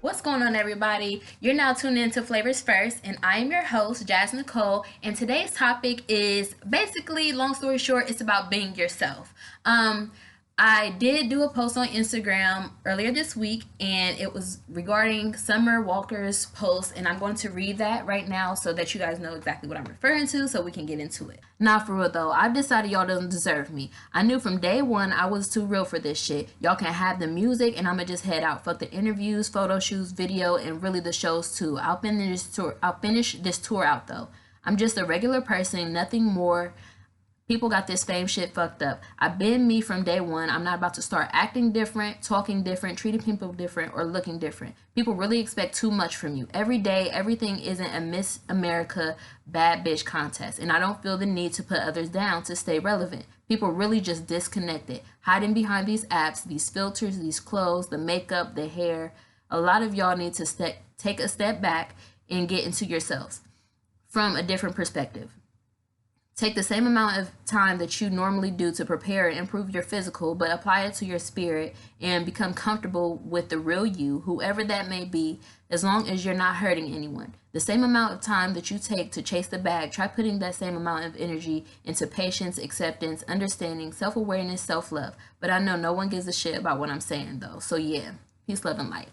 What's going on, everybody? You're now tuned in to Flavors First, and I am your host, Jazz Nicole. And today's topic is basically, long story short, it's about being yourself. I did do a post on Instagram earlier this week, and it was regarding Summer Walker's post, and I'm going to read that right now so that you guys know exactly what I'm referring to so we can get into it. Nah, for real though, I've decided y'all don't deserve me. I knew from day one I was too real for this shit. Y'all can have the music, and I'ma just head out. Fuck the interviews, photo shoots, video, and really the shows too. I'll finish this tour out though. I'm just a regular person, nothing more. People got this fame shit fucked up. I've been me from day one. I'm not about to start acting different, talking different, treating people different, or looking different. People really expect too much from you. Every day, everything isn't a Miss America bad bitch contest. And I don't feel the need to put others down to stay relevant. People really just disconnected, hiding behind these apps, these filters, these clothes, the makeup, the hair. A lot of y'all need to take a step back and get into yourselves from a different perspective. Take the same amount of time that you normally do to prepare and improve your physical, but apply it to your spirit and become comfortable with the real you, whoever that may be, as long as you're not hurting anyone. The same amount of time that you take to chase the bag, try putting that same amount of energy into patience, acceptance, understanding, self-awareness, self-love. But I know no one gives a shit about what I'm saying though. So yeah, peace, love, and light.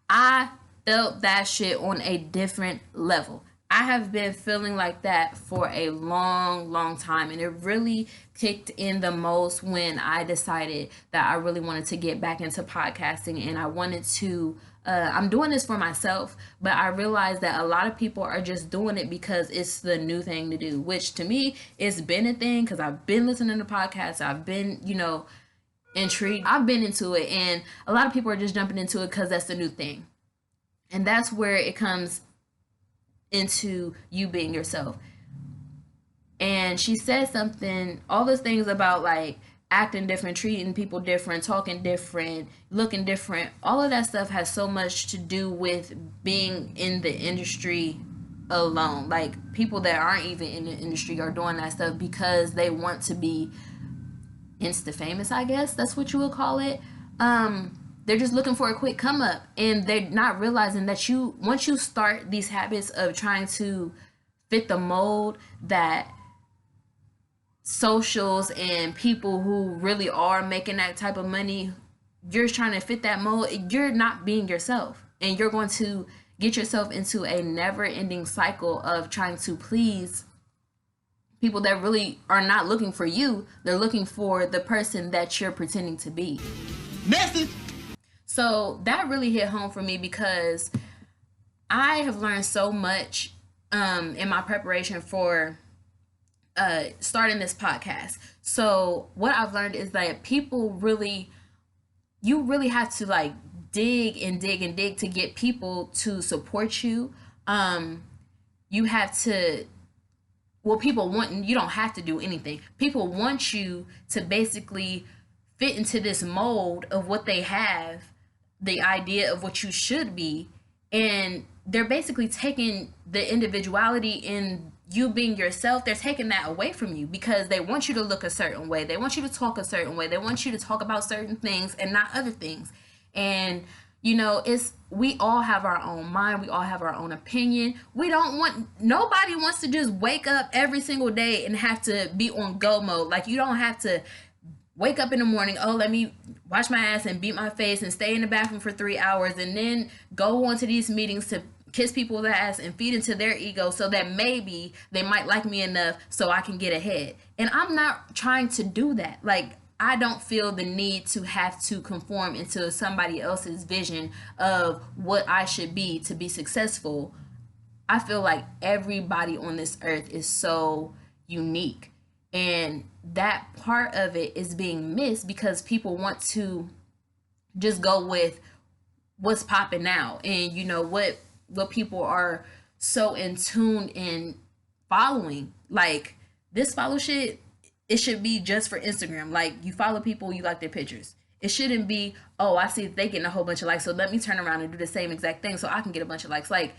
I felt that shit on a different level. I have been feeling like that for a long time, and it really kicked in the most when I decided that I really wanted to get back into podcasting, and I wanted to I'm doing this for myself, but I realized that a lot of people are just doing it because it's the new thing to do, which to me it's been a thing because I've been listening to podcasts. I've been, intrigued. I've been into it, and a lot of people are just jumping into it because that's the new thing. And that's where it comes into you being yourself. And she said something, all those things about like acting different, treating people different, talking different, looking different. All of that stuff has so much to do with being in the industry alone. Like people that aren't even in the industry are doing that stuff because they want to be insta famous, I guess that's what you would call it. They're just looking for a quick come up, and they're not realizing that once you start these habits of trying to fit the mold that socials and people who really are making that type of money, you're trying to fit that mold, you're not being yourself, and you're going to get yourself into a never-ending cycle of trying to please people that really are not looking for you. They're looking for the person that you're pretending to be. Message. So that really hit home for me because I have learned so much in my preparation for starting this podcast. So what I've learned is that you really have to like dig and dig and dig to get people to support you. You have to, well, people want, you don't have to do anything. People want you to basically fit into this mold of what they have, the idea of what you should be, and they're basically taking the individuality in you being yourself, they're taking that away from you because they want you to look a certain way, they want you to talk a certain way, they want you to talk about certain things and not other things. And we all have our own mind, we all have our own opinion. Nobody wants to just wake up every single day and have to be on go mode. Like, you don't have to wake up in the morning, oh, let me wash my ass and beat my face and stay in the bathroom for 3 hours and then go on to these meetings to kiss people's ass and feed into their ego so that maybe they might like me enough so I can get ahead. And I'm not trying to do that. Like, I don't feel the need to have to conform into somebody else's vision of what I should be to be successful. I feel like everybody on this earth is so unique. And that part of it is being missed because people want to just go with what's popping now, and what people are so in tune in following. Like, this follow shit, it should be just for Instagram. Like, you follow people, you like their pictures. It shouldn't be, oh, I see they getting a whole bunch of likes, so let me turn around and do the same exact thing so I can get a bunch of likes. Like,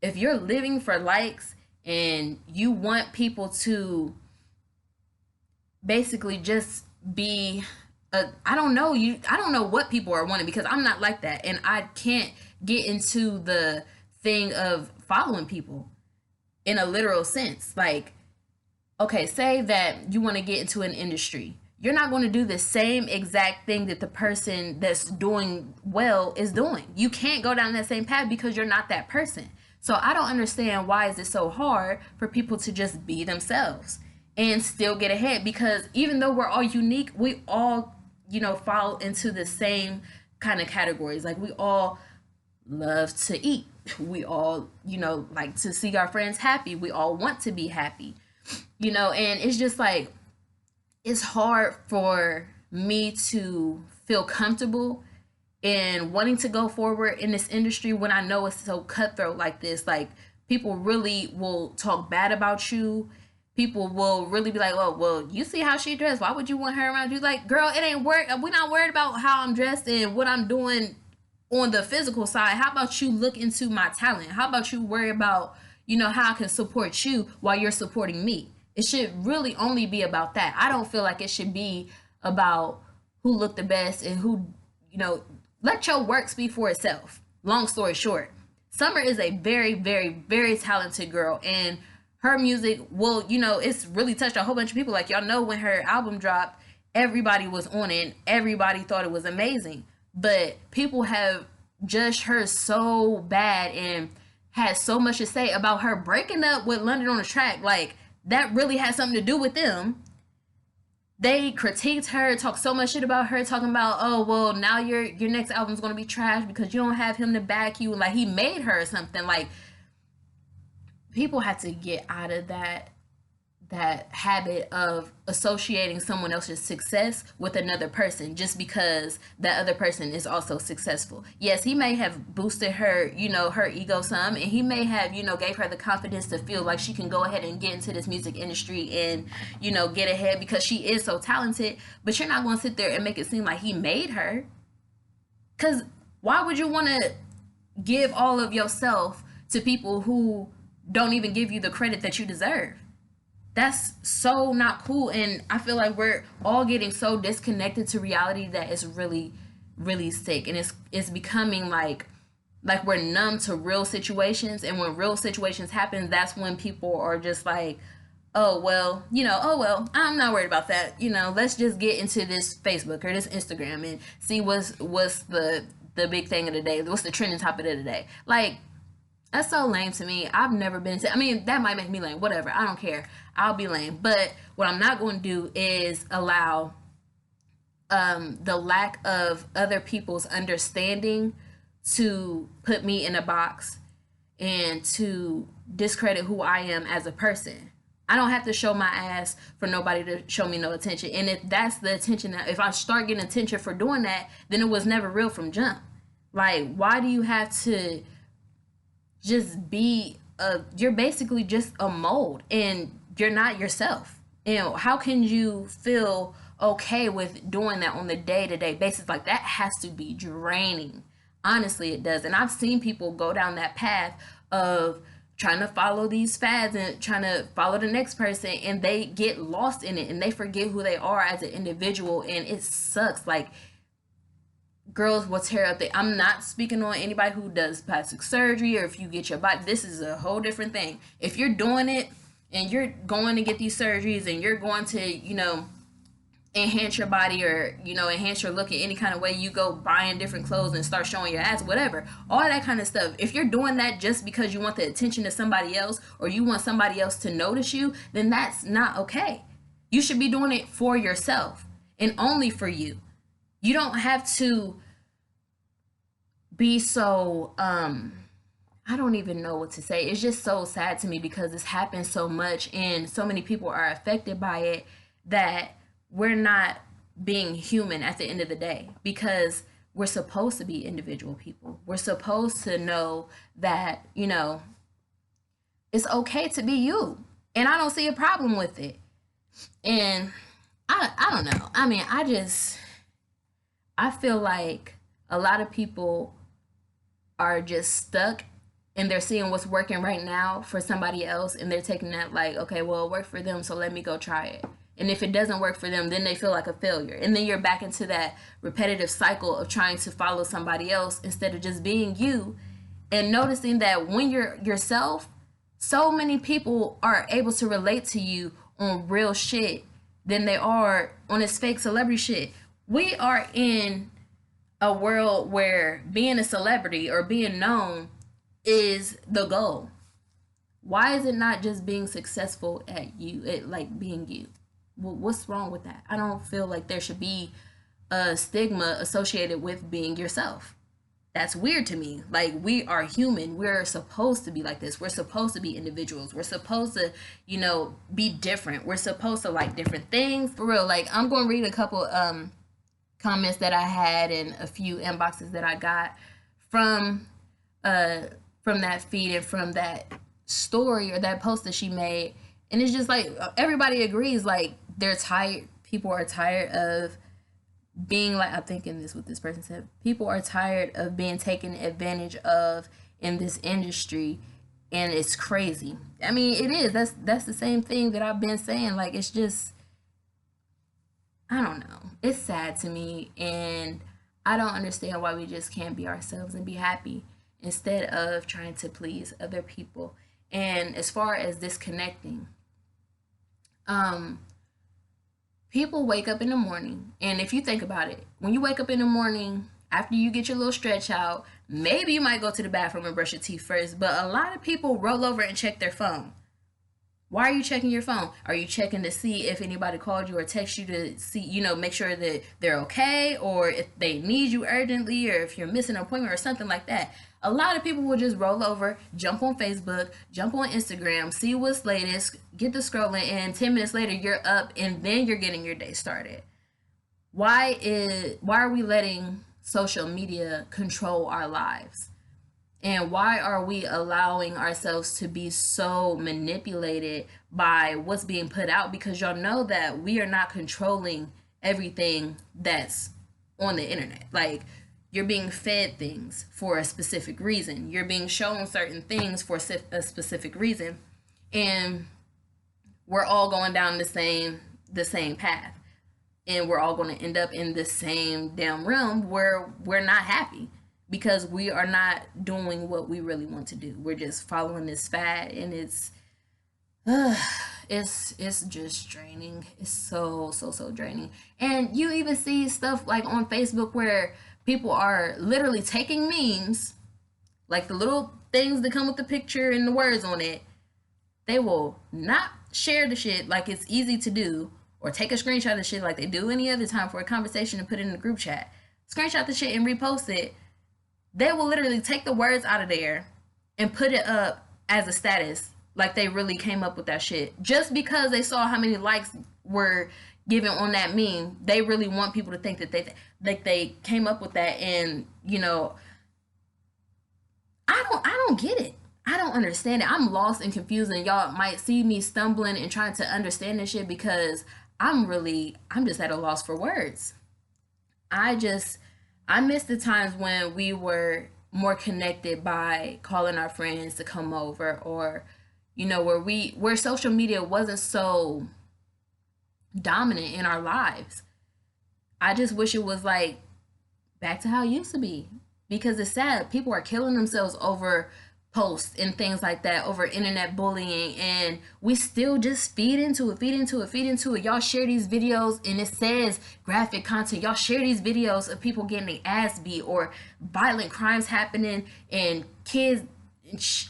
if you're living for likes and you want people to basically just be I don't know, I don't know what people are wanting, because I'm not like that, and I can't get into the thing of following people in a literal sense. Like, okay, say that you want to get into an industry. You're not going to do the same exact thing that the person that's doing well is doing. You can't go down that same path because you're not that person. So I don't understand why is it so hard for people to just be themselves and still get ahead, because even though we're all unique, we all, fall into the same kind of categories. Like, we all love to eat. We all, like to see our friends happy. We all want to be happy, and it's just like, it's hard for me to feel comfortable in wanting to go forward in this industry when I know it's so cutthroat like this. Like, people really will talk bad about you. People will really be like, "Oh, well, you see how she dressed. Why would you want her around you?" Like, girl, it ain't work. We're not worried about how I'm dressed and what I'm doing on the physical side. How about you look into my talent? How about you worry about, how I can support you while you're supporting me? It should really only be about that. I don't feel like it should be about who looked the best and who, let your work speak for itself. Long story short, Summer is a very, very, very talented girl, and her music will, it's really touched a whole bunch of people. Like, y'all know, when her album dropped, everybody was on it and everybody thought it was amazing. But people have judged her so bad and had so much to say about her breaking up with London on the Track. Like, that really had something to do with them. They critiqued her, talked so much shit about her, talking about, oh, well, now your next album's gonna be trash because you don't have him to back you. Like, he made her or something. Like, people had to get out of that habit of associating someone else's success with another person just because that other person is also successful. Yes, he may have boosted her, her ego some, and he may have, gave her the confidence to feel like she can go ahead and get into this music industry and, get ahead because she is so talented. But you're not going to sit there and make it seem like he made her. Because why would you want to give all of yourself to people who don't even give you the credit that you deserve? That's so not cool, and I feel like we're all getting so disconnected to reality that it's really, really sick, and it's becoming like we're numb to real situations. And when real situations happen, that's when people are just like, oh well, oh well, I'm not worried about that. Let's just get into this Facebook or this Instagram and see what's the big thing of the day, what's the trending topic of the day. Like, that's so lame to me. I've never been to, I mean, that might make me lame. Whatever. I don't care. I'll be lame. But what I'm not going to do is allow the lack of other people's understanding to put me in a box and to discredit who I am as a person. I don't have to show my ass for nobody to show me no attention. And if that's the attention, if I start getting attention for doing that, then it was never real from jump. Like, why do you have to just be you're basically just a mold and you're not yourself? How can you feel okay with doing that on the day-to-day basis? Like, that has to be draining. Honestly, it does. And I've seen people go down that path of trying to follow these fads and trying to follow the next person, and they get lost in it and they forget who they are as an individual, and it sucks. Like, girls will tear up I'm not speaking on anybody who does plastic surgery or if you get your body. This is a whole different thing. If you're doing it and you're going to get these surgeries and you're going to, enhance your body or, enhance your look in any kind of way, you go buying different clothes and start showing your ass, whatever, all that kind of stuff. If you're doing that just because you want the attention of somebody else or you want somebody else to notice you, then that's not okay. You should be doing it for yourself and only for you. You don't have to be so I don't even know what to say. It's just so sad to me because this happens so much and so many people are affected by it that we're not being human at the end of the day, because we're supposed to be individual people. We're supposed to know that, it's okay to be you. And I don't see a problem with it. And I don't know. I mean, I feel like a lot of people are just stuck and they're seeing what's working right now for somebody else and they're taking that like, okay, well, it worked for them, so let me go try it. And if it doesn't work for them, then they feel like a failure. And then you're back into that repetitive cycle of trying to follow somebody else instead of just being you, and noticing that when you're yourself, so many people are able to relate to you on real shit than they are on this fake celebrity shit. We are in a world where being a celebrity or being known is the goal. Why is it not just being successful at you, at like being you? Well, what's wrong with that? I don't feel like there should be a stigma associated with being yourself. That's weird to me. Like, we are human. We're supposed to be like this. We're supposed to be individuals. We're supposed to, be different. We're supposed to like different things. For real, like, I'm going to read a couple comments that I had and a few inboxes that I got from that feed and from that story or that post that she made. And it's just like everybody agrees, like, they're tired. People are tired of being like, I'm thinking this what this person said. People are tired of being taken advantage of in this industry, and it's crazy. I mean, it is. That's the same thing that I've been saying. Like, it's just, I don't know. It's sad to me, and I don't understand why we just can't be ourselves and be happy instead of trying to please other people. And as far as disconnecting, people wake up in the morning, and if you think about it, when you wake up in the morning, after you get your little stretch out, maybe you might go to the bathroom and brush your teeth first, but a lot of people roll over and check their phone. Why are you checking your phone? Are you checking to see if anybody called you or text you to see, make sure that they're okay, or if they need you urgently, or if you're missing an appointment or something like that? A lot of people will just roll over, jump on Facebook, jump on Instagram, see what's latest, get to scrolling, and 10 minutes later you're up and then you're getting your day started. Why are we letting social media control our lives? And why are we allowing ourselves to be so manipulated by what's being put out? Because y'all know that we are not controlling everything that's on the internet. Like, you're being fed things for a specific reason. You're being shown certain things for a specific reason. And we're all going down the same path. And we're all going to end up in the same damn realm where we're not happy because we are not doing what we really want to do. We're just following this fad, and it's just draining. It's so draining. And you even see stuff like on Facebook where people are literally taking memes, like the little things that come with the picture and the words on it. They will not share the shit like it's easy to do, or take a screenshot of the shit like they do any other time for a conversation and put it in the group chat. Screenshot the shit and repost it. They will literally take the words out of there and put it up as a status like they really came up with that shit. Just because they saw how many likes were given on that meme, they really want people to think that they came up with that. And I don't get it. I don't understand it. I'm lost and confused, and y'all might see me stumbling and trying to understand this shit because I'm just at a loss for words. I miss the times when we were more connected by calling our friends to come over, or where social media wasn't so dominant in our lives. I just wish it was like back to how it used to be, because it's sad. People are killing themselves over posts and things like that, over internet bullying, and we still just feed into it. Y'all share these videos and it says graphic content. Y'all share these videos of people getting their ass beat or violent crimes happening and kids,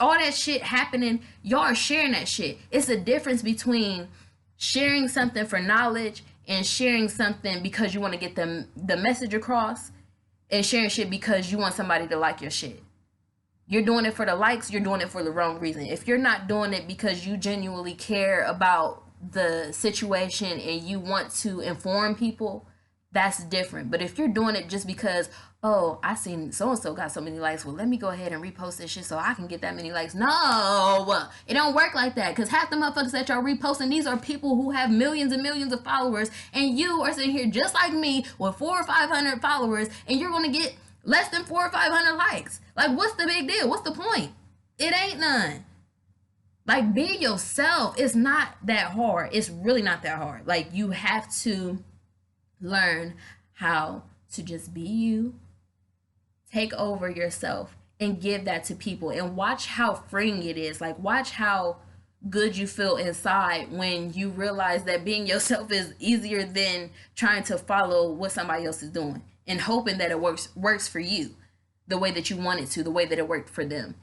all that shit happening. Y'all are sharing that shit. It's a difference between sharing something for knowledge and sharing something because you want to get the message across, and sharing shit because you want somebody to like your shit. You're doing it for the likes, you're doing it for the wrong reason. If you're not doing it because you genuinely care about the situation and you want to inform people, that's different. But if you're doing it just because, oh, I seen so-and-so got so many likes, well, let me go ahead and repost this shit so I can get that many likes. No, it don't work like that, because half the motherfuckers that y'all reposting, these are people who have millions and millions of followers, and you are sitting here just like me with 400 or 500 followers, and you're going to get less than 400 or 500 likes. Like, what's the big deal? What's the point? It ain't none. Like, be yourself. It's not that hard. It's really not that hard. Like, you have to learn how to just be you, take over yourself, and give that to people. And watch how freeing it is. Like, watch how good you feel inside when you realize that being yourself is easier than trying to follow what somebody else is doing and hoping that it works for you the way that you want it to, the way that it worked for them.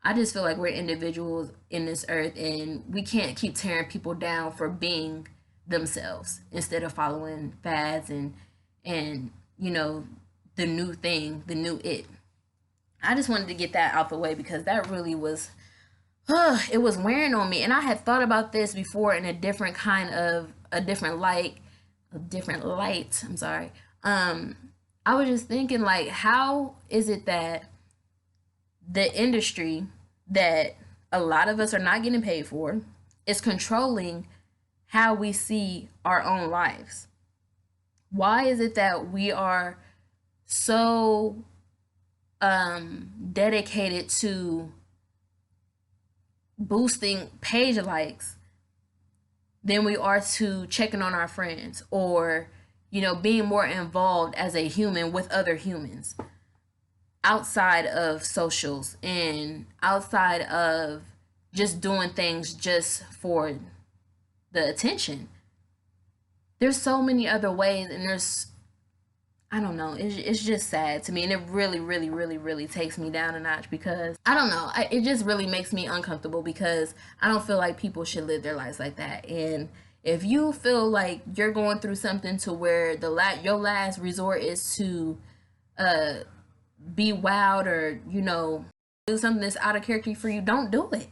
I just feel like we're individuals in this earth, and we can't keep tearing people down for being themselves instead of following fads and you know, the new thing, the new it. I just wanted to get that out the way because that really was it was wearing on me. And I had thought about this before in a different kind of a different light, I'm sorry. I was just thinking, like, how is it that the industry that a lot of us are not getting paid for is controlling how we see our own lives? Why is it that we are so dedicated to boosting page likes than we are to checking on our friends, or, you know, being more involved as a human with other humans outside of socials and outside of just doing things just for the attention? There's so many other ways, and I don't know, it's just sad to me, and it really, really, really, really takes me down a notch because I don't know, it just really makes me uncomfortable because I don't feel like people should live their lives like that. And if you feel like you're going through something to where your last resort is to be wild, or, you know, do something that's out of character for you, don't do it.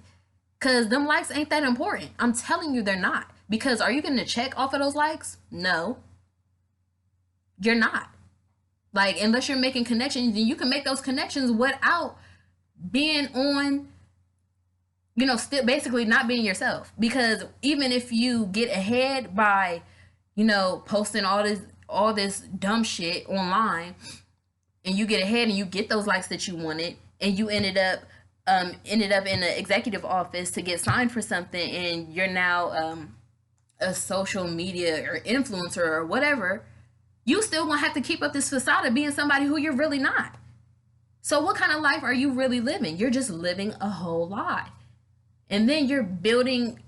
Because them likes ain't that important. I'm telling you, they're not. Because are you getting a check off of those likes? No. You're not. Like, unless you're making connections, and you can make those connections without being on, you know, still basically not being yourself. Because even if you get ahead by, you know, posting all this dumb shit online, and you get ahead and you get those likes that you wanted, and you ended up in the executive office to get signed for something, and you're now a social media or influencer or whatever, you still gonna have to keep up this facade of being somebody who you're really not. So what kind of life are you really living? You're just living a whole lie. And then you're building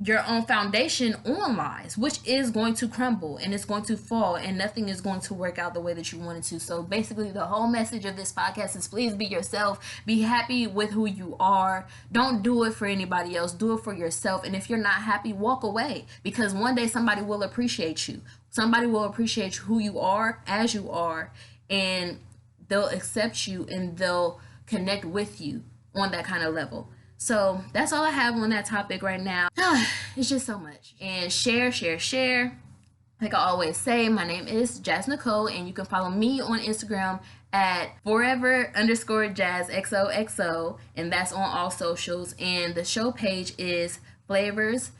your own foundation on lies, which is going to crumble and it's going to fall, and nothing is going to work out the way that you want it to. So basically, the whole message of this podcast is please be yourself. Be happy with who you are. Don't do it for anybody else. Do it for yourself. And if you're not happy, walk away, because one day somebody will appreciate you. Somebody will appreciate who you are as you are, and they'll accept you and they'll connect with you on that kind of level. So that's all I have on that topic right now. It's just so much. And share. Like I always say, my name is Jazz Nicole, and you can follow me on Instagram at forever_JazzXOXO, and that's on all socials. And the show page is Flavors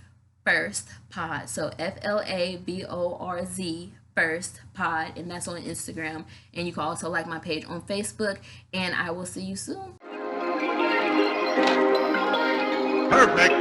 First Pod. So FLABORZ First Pod, and that's on Instagram. And you can also like my page on Facebook, and I will see you soon. Perfect.